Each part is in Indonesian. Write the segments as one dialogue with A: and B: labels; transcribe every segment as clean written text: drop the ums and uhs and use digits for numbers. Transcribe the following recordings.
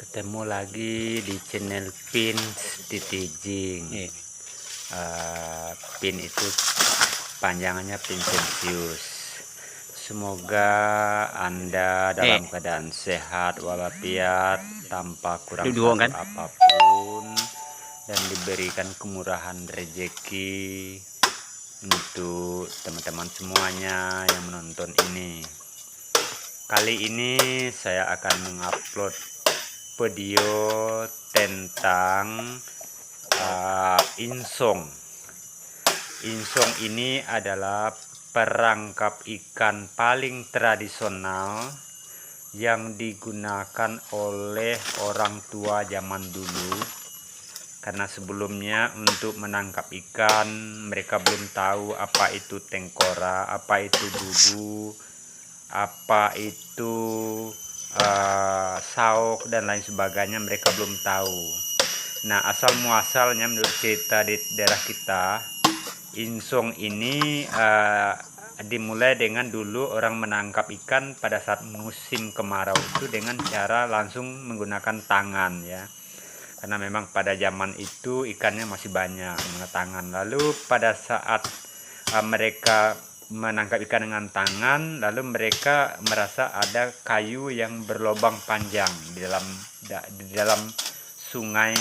A: Ketemu lagi di channel Pin Titijing. Pin itu panjangannya Pincensius. Semoga Anda dalam keadaan sehat walafiat, tanpa kurang satu apapun, dan diberikan kemurahan rezeki untuk teman-teman semuanya yang menonton ini. Kali ini saya akan mengupload video tentang insong. Insong ini adalah perangkap ikan paling tradisional yang digunakan oleh orang tua zaman dulu, karena sebelumnya untuk menangkap ikan mereka belum tahu apa itu tengkorak, apa itu dubu, apa itu sauk dan lain sebagainya. Mereka belum tahu. Nah, asal muasalnya menurut cerita di daerah kita, insong ini dimulai dengan dulu orang menangkap ikan pada saat musim kemarau itu dengan cara langsung menggunakan tangan, ya, karena memang pada zaman itu ikannya masih banyak menggunakan tangan. Lalu pada saat mereka menangkap ikan dengan tangan, lalu mereka merasa ada kayu yang berlubang panjang di dalam sungai.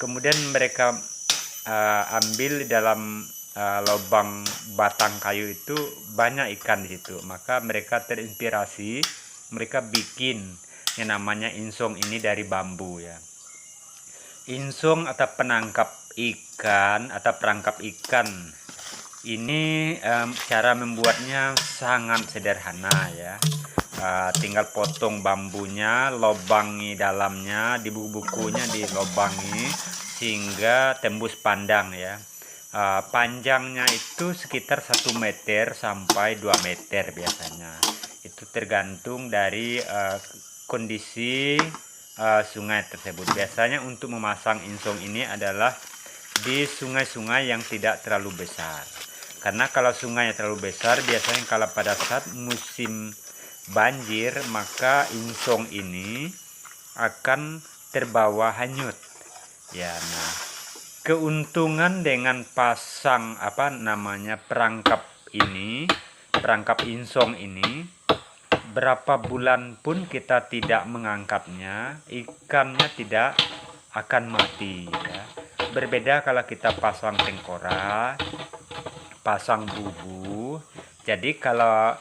A: Kemudian mereka ambil di dalam lubang batang kayu itu banyak ikan di situ. Maka mereka terinspirasi, mereka bikin yang namanya insong ini dari bambu, ya. Insong atau penangkap ikan atau perangkap ikan ini cara membuatnya sangat sederhana, ya. Tinggal potong bambunya, lobangi dalamnya, di buku-bukunya dilobangi sehingga tembus pandang, ya. Panjangnya itu sekitar 1 meter sampai 2 meter biasanya. Itu tergantung dari kondisi sungai tersebut. Biasanya untuk memasang insong ini adalah di sungai-sungai yang tidak terlalu besar. Karena kalau sungai terlalu besar, biasanya kalau pada saat musim banjir, maka insong ini akan terbawa hanyut. Ya, nah, keuntungan dengan pasang perangkap insong ini, berapa bulan pun kita tidak mengangkatnya, ikannya tidak akan mati, ya. Berbeda kalau kita pasang tengkorak, pasang bubu. Jadi kalau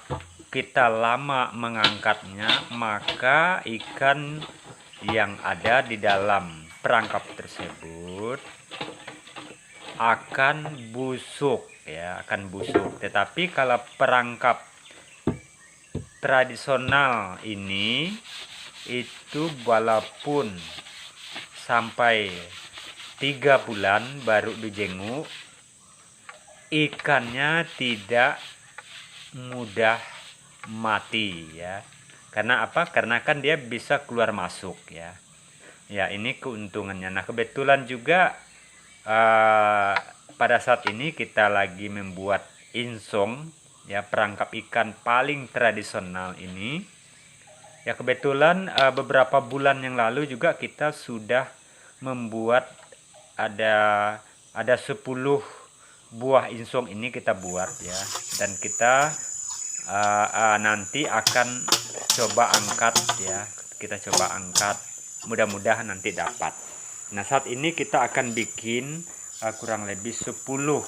A: kita lama mengangkatnya, maka ikan yang ada di dalam perangkap tersebut akan busuk, ya, akan busuk. Tetapi kalau perangkap tradisional ini, itu walaupun sampai 3 bulan baru dijenguk, ikannya tidak mudah mati, ya. Karena apa? Karena kan dia bisa keluar masuk, ya. Ya, ini keuntungannya. Nah, kebetulan juga pada saat ini kita lagi membuat insong, ya, perangkap ikan paling tradisional ini. Ya, kebetulan beberapa bulan yang lalu juga kita sudah membuat ada 10 buah insong ini kita buat, ya, dan kita nanti akan coba angkat, ya. Kita coba angkat, mudah-mudahan nanti dapat. Nah, saat ini kita akan bikin kurang lebih 10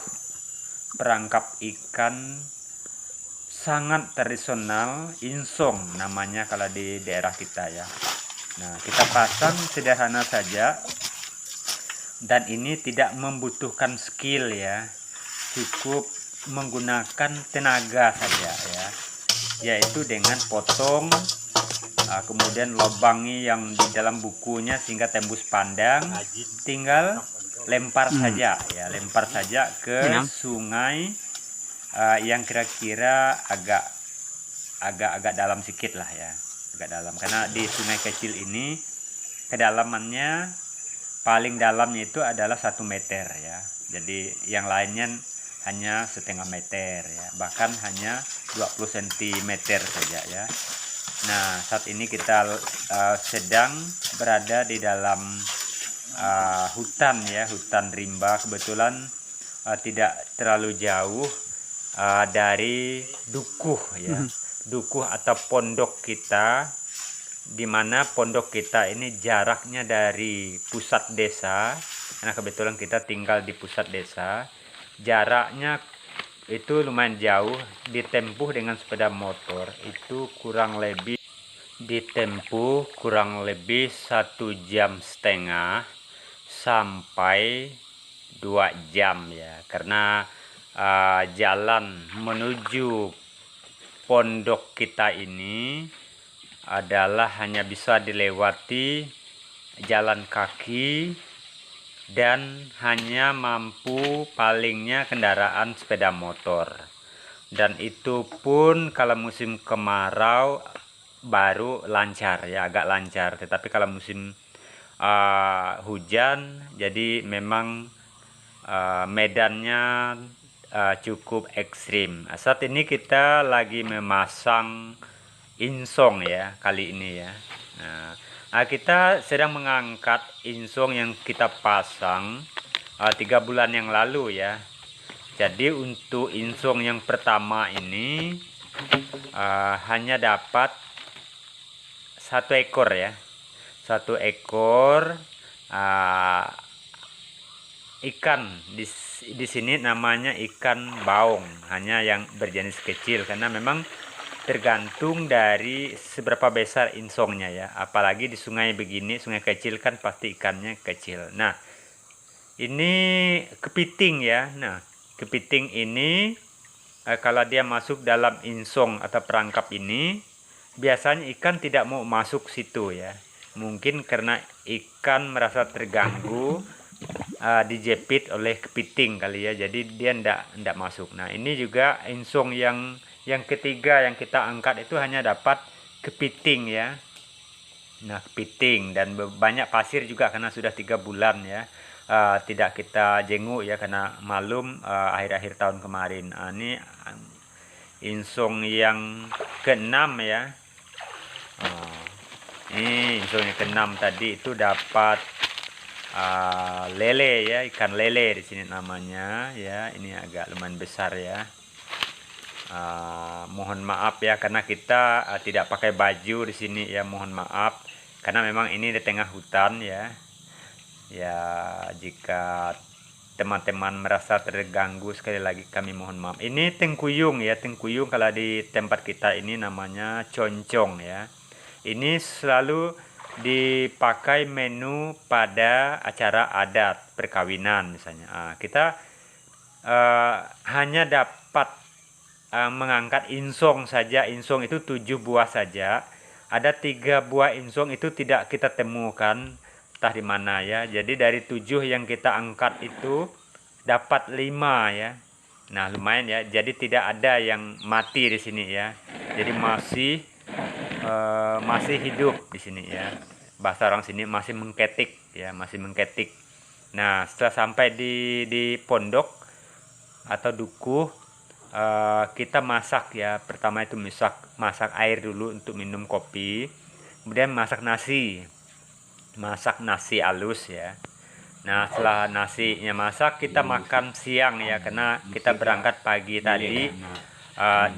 A: perangkap ikan sangat tradisional, insong namanya kalau di daerah kita, ya. Nah, kita pasang sederhana saja, dan ini tidak membutuhkan skill, ya. Cukup menggunakan tenaga saja, ya, yaitu dengan potong, kemudian lobangi yang di dalam bukunya sehingga tembus pandang, tinggal lempar saja, ya, lempar saja ke sungai yang kira-kira agak dalam sedikit lah, ya, agak dalam, karena di sungai kecil ini kedalamannya paling dalamnya itu adalah 1 meter, ya. Jadi yang lainnya hanya setengah meter, ya, bahkan hanya 20 cm saja, ya. Nah, saat ini kita sedang berada di dalam hutan ya, hutan rimba. Kebetulan tidak terlalu jauh dari dukuh ya, dukuh atau pondok kita, di mana pondok kita ini jaraknya dari pusat desa, karena kebetulan kita tinggal di pusat desa, jaraknya itu lumayan jauh, ditempuh dengan sepeda motor itu kurang lebih ditempuh kurang lebih 1,5 jam sampai 2 jam ya, karena jalan menuju pondok kita ini adalah hanya bisa dilewati jalan kaki dan hanya mampu palingnya kendaraan sepeda motor, dan itu pun kalau musim kemarau baru lancar ya, agak lancar. Tetapi kalau musim hujan jadi memang medannya cukup ekstrim. Saat ini kita lagi memasang insong ya, kali ini ya. Kita sedang mengangkat insong yang kita pasang 3 bulan yang lalu ya. Jadi untuk insong yang pertama ini hanya dapat 1 ekor ya, 1 ekor ikan di sini namanya ikan baung, hanya yang berjenis kecil, karena memang tergantung dari seberapa besar insongnya ya. Apalagi di sungai begini, sungai kecil kan pasti ikannya kecil. Nah, ini kepiting ya. Nah, kepiting ini kalau dia masuk dalam insong atau perangkap ini, biasanya ikan tidak mau masuk situ ya. Mungkin karena ikan merasa terganggu dijepit oleh kepiting kali ya, jadi dia ndak masuk. Nah, ini juga insong yang ketiga yang kita angkat itu hanya dapat kepiting ya. Nah, kepiting dan banyak pasir juga karena sudah 3 bulan ya tidak kita jenguk ya, karena malum akhir-akhir tahun kemarin. Ini insong yang keenam ya. Ini insong yang keenam tadi itu dapat lele ya, ikan lele di sini namanya ya. Ini agak lumayan besar ya. Mohon maaf ya karena kita tidak pakai baju di sini ya, mohon maaf karena memang ini di tengah hutan ya. Ya, jika teman-teman merasa terganggu sekali lagi kami mohon maaf. Ini tengkuyung ya, tengkuyung kalau di tempat kita ini namanya concong ya. Ini selalu dipakai menu pada acara adat perkawinan misalnya. Kita hanya dapat mengangkat insong saja. Insong itu 7 buah saja. Ada 3 buah insong itu tidak kita temukan entah di mana ya. Jadi dari 7 yang kita angkat itu dapat 5 ya. Nah, lumayan ya. Jadi tidak ada yang mati di sini ya. Jadi masih hidup di sini ya. Bahasa orang sini masih mengketik ya, masih mengketik. Nah, setelah sampai di pondok atau dukuh, kita masak ya. Pertama itu masak air dulu untuk minum kopi, kemudian masak nasi halus ya. Nah, setelah nasinya masak, kita makan siang ya, karena kita berangkat pagi tadi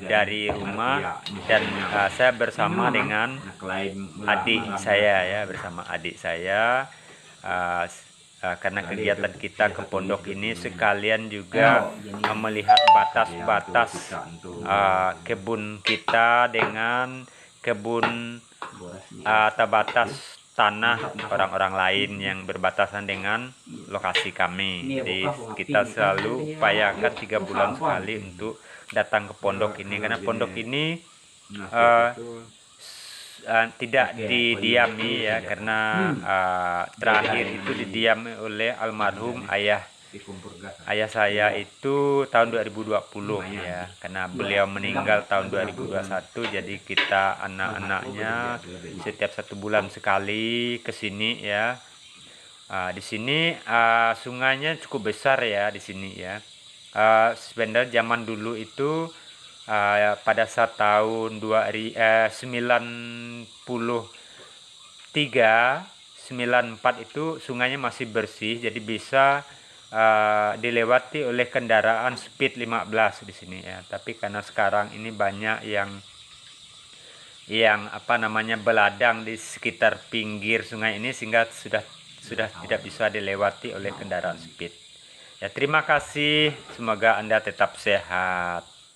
A: dari rumah, dan saya bersama dengan adik saya ya, karena kegiatan kita ke pondok ini sekalian juga melihat batas-batas kebun kita dengan kebun atau batas tanah orang-orang lain yang berbatasan dengan lokasi kami. Jadi kita selalu upayakan 3 bulan sekali untuk datang ke pondok ini, karena pondok ini tidak didiami ya, karena terakhir itu didiami oleh almarhum ayah saya itu tahun 2020 ya, karena beliau meninggal tahun 2021. Jadi kita anak-anaknya setiap 1 bulan sekali ke sini ya. Di sini sungainya cukup besar ya di sini ya. Sebenarnya zaman dulu itu pada saat tahun 94 itu sungainya masih bersih, jadi bisa dilewati oleh kendaraan speed 15 di sini ya. Tapi karena sekarang ini banyak yang apa namanya beladang di sekitar pinggir sungai ini, sehingga sudah tidak bisa dilewati oleh kendaraan speed. Ya, terima kasih. Semoga Anda tetap sehat.